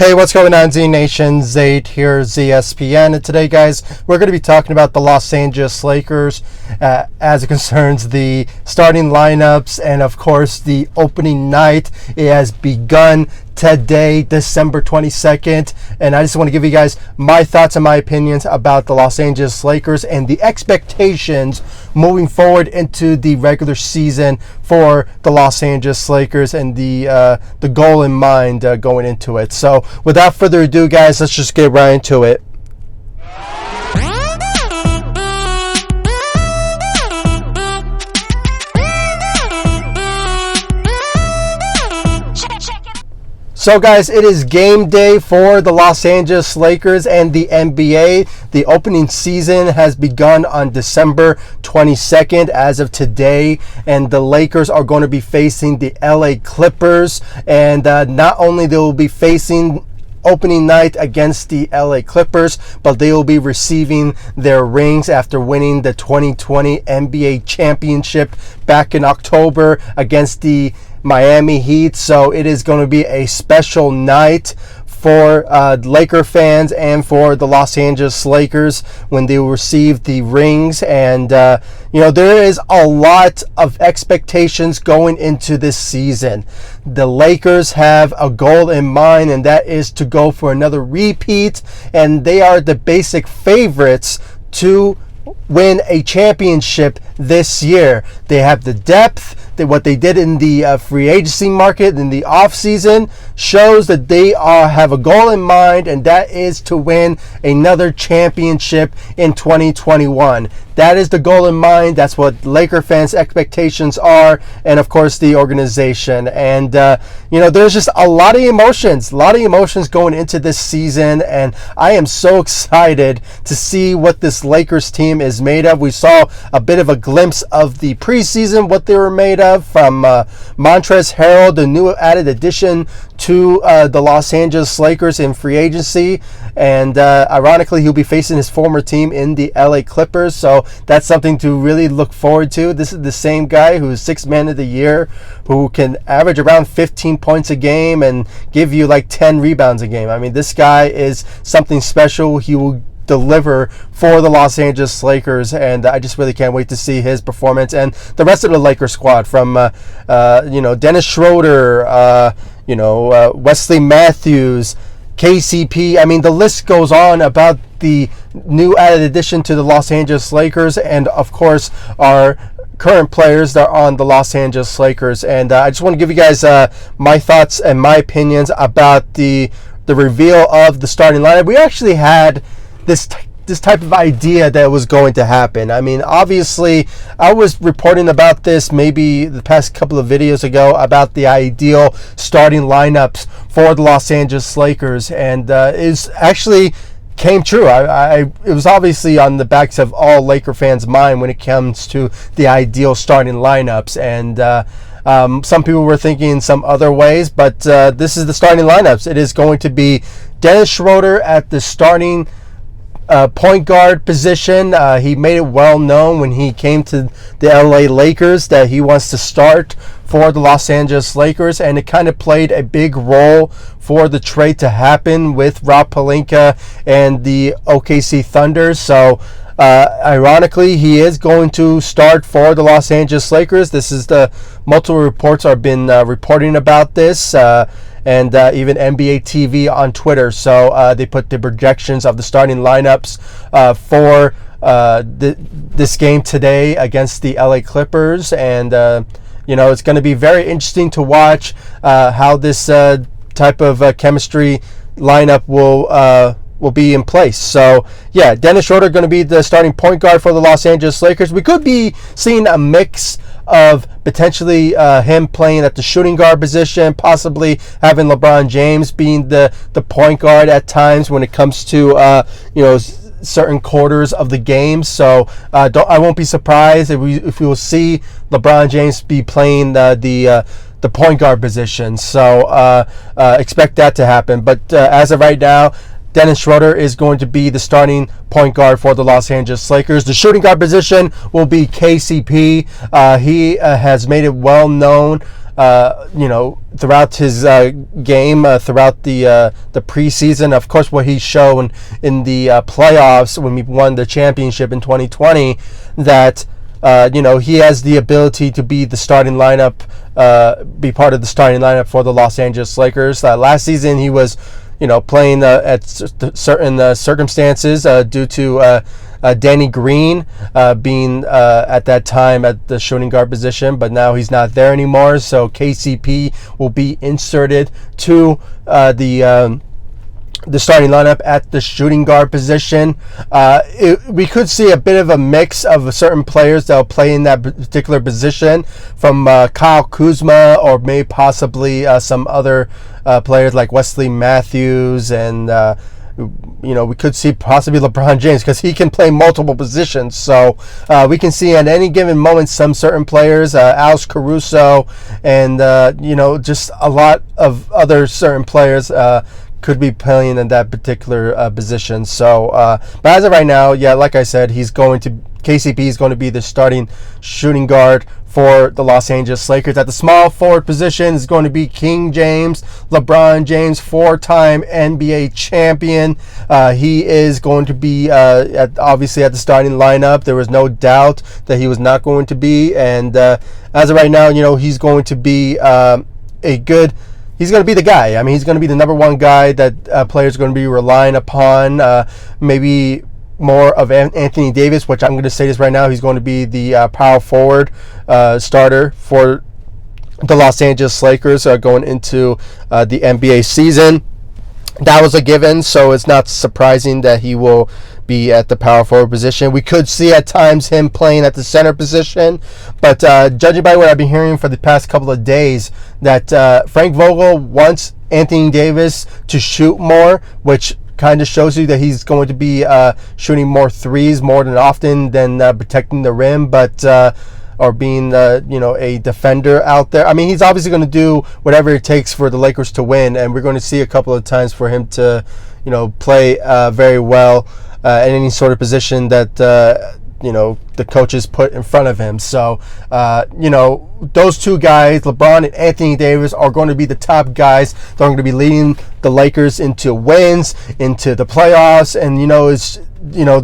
Hey, what's going on, Z Nation? Zayd here, ZSPN. And today, guys, we're going to be talking about the Los Angeles Lakers as it concerns the starting lineups and, of course, the opening night. It has begun today, December 22nd, and I just want to give you guys my thoughts and my opinions about the Los Angeles Lakers and the expectations moving forward into the regular season for the Los Angeles Lakers and the goal in mind going into it. So without further ado, guys, let's just get right into it. So guys, it is game day for the Los Angeles Lakers and the NBA. The opening season has begun on December 22nd as of today, and the Lakers are going to be facing the LA Clippers, and not only they will be facing opening night against the LA Clippers, but they will be receiving their rings after winning the 2020 NBA championship back in October against the Miami Heat. So it is going to be a special night for Laker fans and for the Los Angeles Lakers when they will receive the rings. And there is a lot of expectations going into this season. The Lakers have a goal in mind, and that is to go for another repeat, and they are the basic favorites to win a championship this year. They have the depth. What they did in the free agency market in the offseason shows that they have a goal in mind, and that is to win another championship in 2021. That is the goal in mind. That's what Laker fans' expectations are, and of course the organization. And there's just a lot of emotions going into this season, and I am so excited to see what this Lakers team is made of. We saw a bit of a glimpse of the preseason, what they were made of, from Montrezl Harrell, the new added addition to the Los Angeles Lakers in free agency, and ironically he'll be facing his former team in the LA Clippers, so that's something to really look forward to. This is the same guy who's Sixth Man of the Year, who can average around 15 points a game and give you like 10 rebounds a game. I mean, this guy is something special. He will deliver for the Los Angeles Lakers, and I just really can't wait to see his performance and the rest of the Lakers squad, from Dennis Schroder, Wesley Matthews, KCP. I mean, the list goes on about the new added addition to the Los Angeles Lakers, and of course our current players that are on the Los Angeles Lakers. And I just want to give you guys my thoughts and my opinions about the reveal of the starting lineup. We actually had this type of idea that was going to happen. I mean, obviously, I was reporting about this maybe the past couple of videos ago about the ideal starting lineups for the Los Angeles Lakers, and it actually came true. It was obviously on the backs of all Laker fans' mind when it comes to the ideal starting lineups, and some people were thinking some other ways, but this is the starting lineups. It is going to be Dennis Schroder at the starting point guard position. He made it well known when he came to the LA Lakers that he wants to start for the Los Angeles Lakers, and it kind of played a big role for the trade to happen with Rob Pelinka and the OKC Thunder. So ironically, he is going to start for the Los Angeles Lakers. This is the multiple reports have been reporting about this, and even NBA TV on Twitter. So they put the projections of the starting lineups for this game today against the LA Clippers, and it's going to be very interesting to watch how this type of chemistry lineup will be in place. So yeah, Dennis Schroder going to be the starting point guard for the Los Angeles Lakers. We could be seeing a mix of potentially him playing at the shooting guard position, possibly having LeBron James being the point guard at times when it comes to certain quarters of the game. So I won't be surprised if we will see LeBron James be playing the point guard position. So expect that to happen. But as of right now, Dennis Schroder is going to be the starting point guard for the Los Angeles Lakers. The shooting guard position will be KCP. He has made it well known throughout his game, throughout the preseason. Of course, what he's shown in the playoffs when we won the championship in 2020, that he has the ability to be the starting lineup, be part of the starting lineup for the Los Angeles Lakers. Last season, he was playing at certain circumstances due to Danny Green being at that time at the shooting guard position, but now he's not there anymore. So KCP will be inserted to the starting lineup at the shooting guard position. We could see a bit of a mix of certain players that will play in that particular position, from Kyle Kuzma or maybe possibly some other players like Wesley Matthews, and we could see possibly LeBron James, because he can play multiple positions. So we can see at any given moment some certain players, Alex Caruso, and just a lot of other certain players could be playing in that particular position. So, but as of right now, yeah, like I said, KCP is going to be the starting shooting guard for the Los Angeles Lakers. At the small forward position is going to be King James, LeBron James, 4-time NBA champion. He is going to be obviously at the starting lineup. There was no doubt that he was not going to be, and as of right now, he's going to be he's going to be the guy. I mean, he's going to be the number one guy that players are going to be relying upon. Maybe more of Anthony Davis, which I'm going to say this right now, he's going to be the power forward starter for the Los Angeles Lakers going into the NBA season. That was a given, so it's not surprising that he will be at the power forward position. We could see at times him playing at the center position, but judging by what I've been hearing for the past couple of days, that Frank Vogel wants Anthony Davis to shoot more, which kind of shows you that he's going to be shooting more threes more than often than protecting the rim, or being a defender out there. I mean, he's obviously going to do whatever it takes for the Lakers to win, and we're going to see a couple of times for him to play very well at any sort of position that the coaches put in front of him. So those two guys, LeBron and Anthony Davis, are going to be the top guys. They're going to be leading the Lakers into wins, into the playoffs, and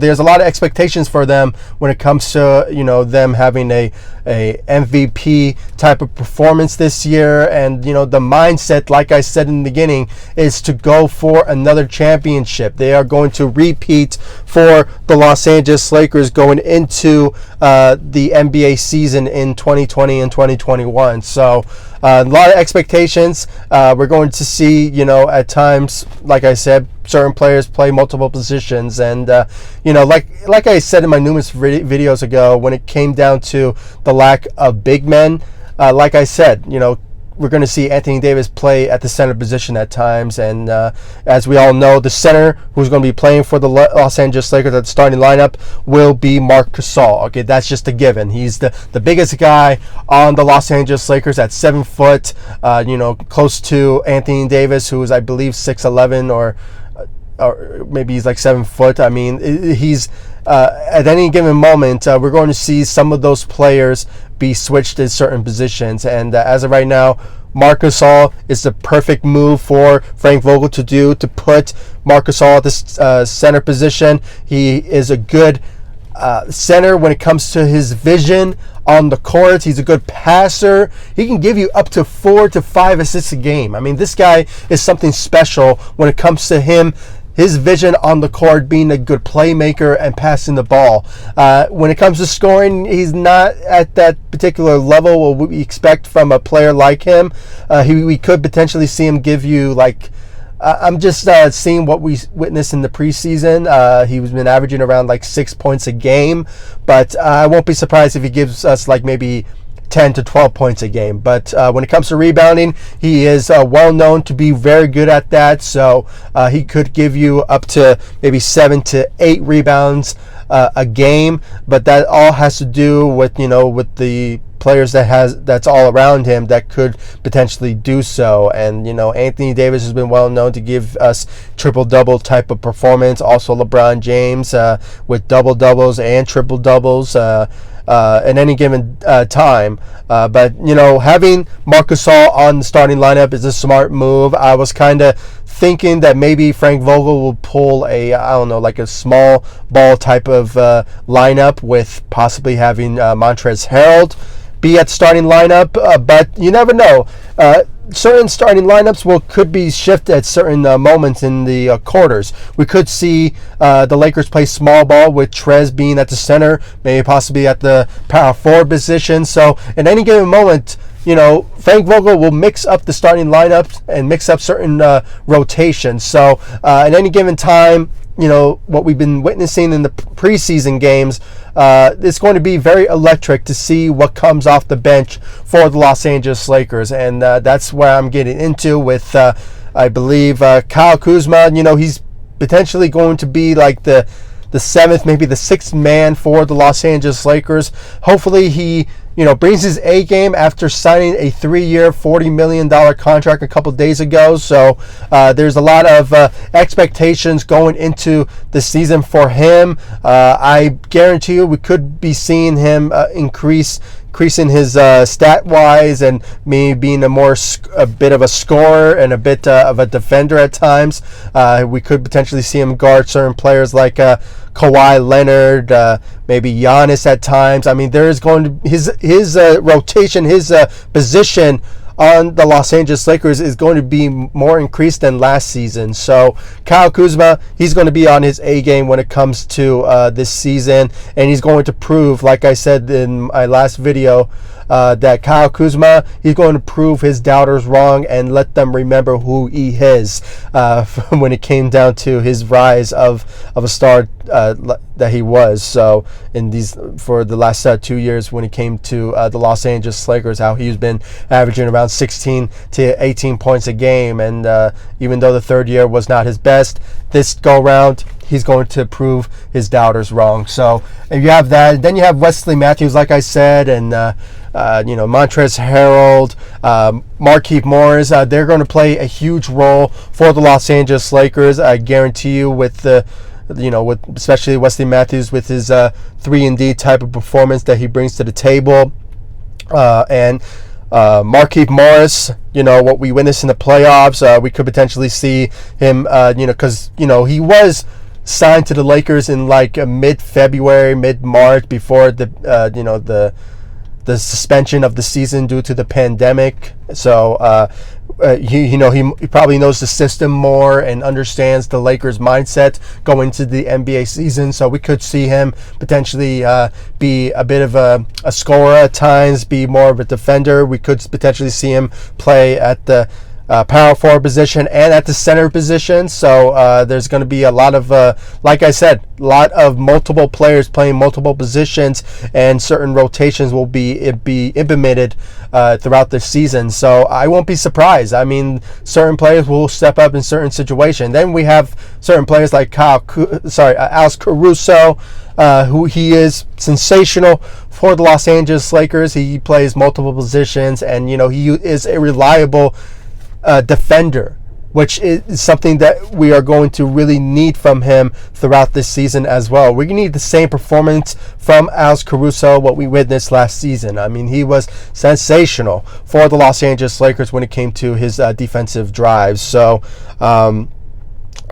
there's a lot of expectations for them when it comes to them having a MVP type of performance this year. And the mindset, like I said in the beginning, is to go for another championship. They are going to repeat for the Los Angeles Lakers going into the NBA season in 2020 and 2021. So a lot of expectations. We're going to see at times, like I said, certain players play multiple positions, and like I said in my numerous videos ago, when it came down to the lack of big men, like I said, we're going to see Anthony Davis play at the center position at times, and as we all know, the center who's going to be playing for the Los Angeles Lakers at the starting lineup will be Marc Gasol. Okay, that's just a given. He's the biggest guy on the Los Angeles Lakers at 7 foot, close to Anthony Davis, who is, I believe, 6'11", or maybe he's like 7 foot. I mean, he's at any given moment, we're going to see some of those players be switched in certain positions. And as of right now, Marc Gasol is the perfect move for Frank Vogel to do, to put Marc Gasol at the center position. He is a good center when it comes to his vision on the court. He's a good passer. He can give you up to 4 to 5 assists a game. I mean, this guy is something special when it comes to his vision on the court, being a good playmaker and passing the ball. When it comes to scoring, he's not at that particular level what we expect from a player like him. We could potentially see him give you I'm just seeing what we witnessed in the preseason. He's been averaging around 6 points a game, but I won't be surprised if he gives us maybe 10 to 12 points a game. But when it comes to rebounding, he is well known to be very good at that. So he could give you up to maybe 7 to 8 rebounds a game. But that all has to do with with the players that's all around him that could potentially do so. And Anthony Davis has been well known to give us triple-double type of performance. Also LeBron James with double-doubles and triple-doubles. at any given time. But having Marc Gasol on the starting lineup is a smart move. I was kind of thinking that maybe Frank Vogel will pull like a small ball type of lineup with possibly having Montrezl Harrell be at starting lineup, but you never know. Certain starting lineups could be shifted at certain moments in the quarters. We could see the Lakers play small ball with Trez being at the center, maybe possibly at the power forward position. So at any given moment, Frank Vogel will mix up the starting lineups and mix up certain rotations. So at any given time, what we've been witnessing in the preseason games, it's going to be very electric to see what comes off the bench for the Los Angeles Lakers. And that's where I'm getting into with, I believe, Kyle Kuzma. He's potentially going to be like the seventh, maybe the sixth man for the Los Angeles Lakers. Hopefully he brings his A game after signing a 3-year, $40 million contract a couple days ago. So there's a lot of expectations going into the season for him. I guarantee you we could be seeing him increasing his stat-wise and maybe being a bit of a scorer and a bit of a defender at times. We could potentially see him guard certain players like Kawhi Leonard, maybe Giannis at times. I mean, there is going to his rotation, his position on the Los Angeles Lakers is going to be more increased than last season. So Kyle Kuzma, he's going to be on his A game when it comes to this season, and he's going to prove, like I said in my last video, that Kyle Kuzma, he's going to prove his doubters wrong and let them remember who he is when it came down to his rise of a star that he was. So for the last 2 years when it came to the Los Angeles Lakers, how he's been averaging around 16 to 18 points a game, and even though the third year was not his best, this go round he's going to prove his doubters wrong. So if you have that, then you have Wesley Matthews, like I said, and Montrezl Harrell, Markieff Morris. They're going to play a huge role for the Los Angeles Lakers. I guarantee you, with especially Wesley Matthews with his 3-and-D type of performance that he brings to the table, and Markieff Morris, what we witnessed in the playoffs, we could potentially see him, because he was signed to the Lakers in like mid-February, mid-March, before the suspension of the season due to the pandemic. So he probably knows the system more and understands the Lakers mindset going into the NBA season. So we could see him potentially be a bit of a scorer at times, be more of a defender. We could potentially see him play at the power forward position and at the center position. So there's going to be a lot of, like I said, a lot of multiple players playing multiple positions, and certain rotations will be implemented throughout the season. So I won't be surprised. I mean, certain players will step up in certain situations. Then we have certain players like Alex Caruso, who he is sensational for the Los Angeles Lakers. He plays multiple positions, and he is a reliable defender, which is something that we are going to really need from him throughout this season as well. We're going to need the same performance from Alex Caruso, what we witnessed last season. I mean, he was sensational for the Los Angeles Lakers when it came to his defensive drives. So I'm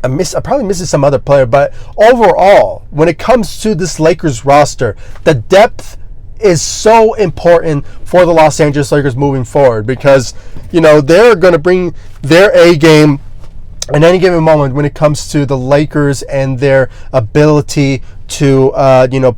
probably missing some other player, but overall, when it comes to this Lakers roster, the depth is so important for the Los Angeles Lakers moving forward, because they're going to bring their A game at any given moment when it comes to the Lakers and their ability to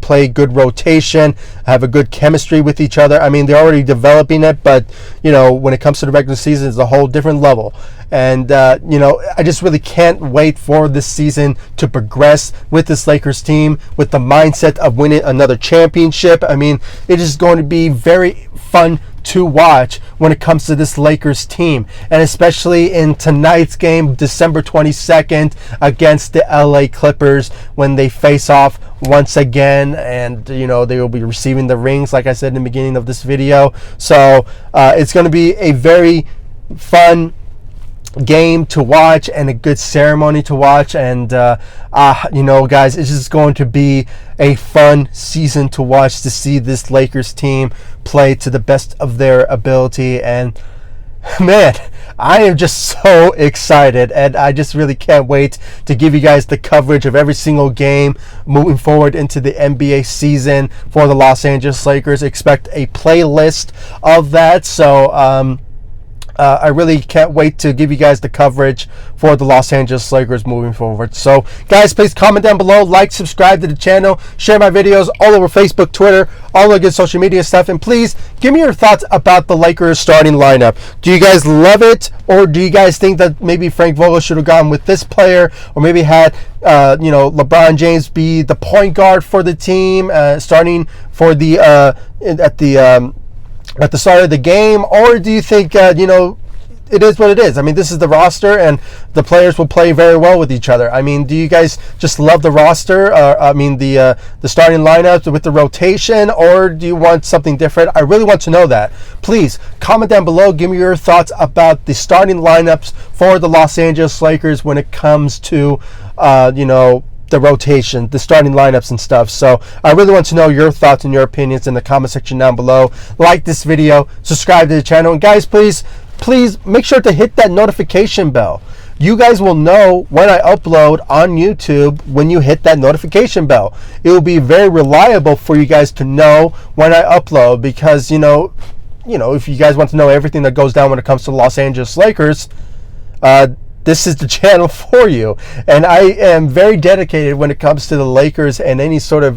play good rotation, have a good chemistry with each other. I mean, they're already developing it, but when it comes to the regular season, it's a whole different level. And I just really can't wait for this season to progress with this Lakers team, with the mindset of winning another championship. I mean, it is going to be very fun to watch when it comes to this Lakers team, and especially in tonight's game, December 22nd, against the LA Clippers, when they face off once again, and they will be receiving the rings, like I said in the beginning of this video. So it's going to be a very fun game to watch and a good ceremony to watch, and you know, guys, it's just going to be a fun season to watch, to see this Lakers team play to the best of their ability. And man, I am just so excited, and I just really can't wait to give you guys the coverage of every single game moving forward into the NBA season for the Los Angeles Lakers. Expect a playlist of that, so I really can't wait to give you guys the coverage for the Los Angeles Lakers moving forward. So, guys, please comment down below, like, subscribe to the channel, share my videos all over Facebook, Twitter, all the good social media stuff, and please give me your thoughts about the Lakers starting lineup. Do you guys love it, or do you guys think that maybe Frank Vogel should have gone with this player, or maybe had you know, LeBron James be the point guard for the team, starting for the at the start of the game? Or do you think, you know, it is what it is? I mean, this is the roster, and the players will play very well with each other. I mean, do you guys just love the roster? I mean, the starting lineups with the rotation, or do you want something different? I really want to know that. Please comment down below. Give me your thoughts about the starting lineups for the Los Angeles Lakers when it comes to, you know, the rotation, the starting lineups and stuff. So I really want to know your thoughts and your opinions in the comment section down below. Like this video, subscribe to the channel, and guys, please make sure to hit that notification bell. You guys will know when I upload on YouTube when you hit that notification bell. It will be very reliable for you guys to know when I upload, because you know, if you guys want to know everything that goes down when it comes to the Los Angeles Lakers, this is the channel for you. And I am very dedicated when it comes to the Lakers and any sort of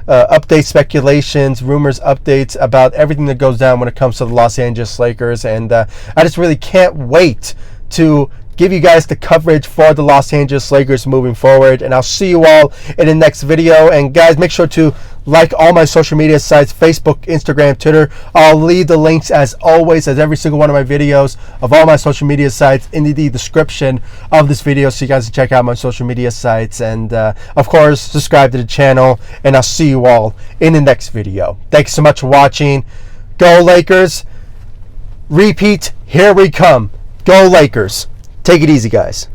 update, speculations, rumors, updates about everything that goes down when it comes to the Los Angeles Lakers. And I just really can't wait to give you guys the coverage for the Los Angeles Lakers moving forward. And I'll see you all in the next video. And guys, make sure to like all my social media sites, Facebook, Instagram, Twitter. I'll leave the links, as always, as every single one of my videos of all my social media sites in the description of this video, so you guys can check out my social media sites. And of course, subscribe to the channel, and I'll see you all in the next video. Thanks so much for watching. Go Lakers. Repeat, here we come. Go Lakers. Take it easy, guys.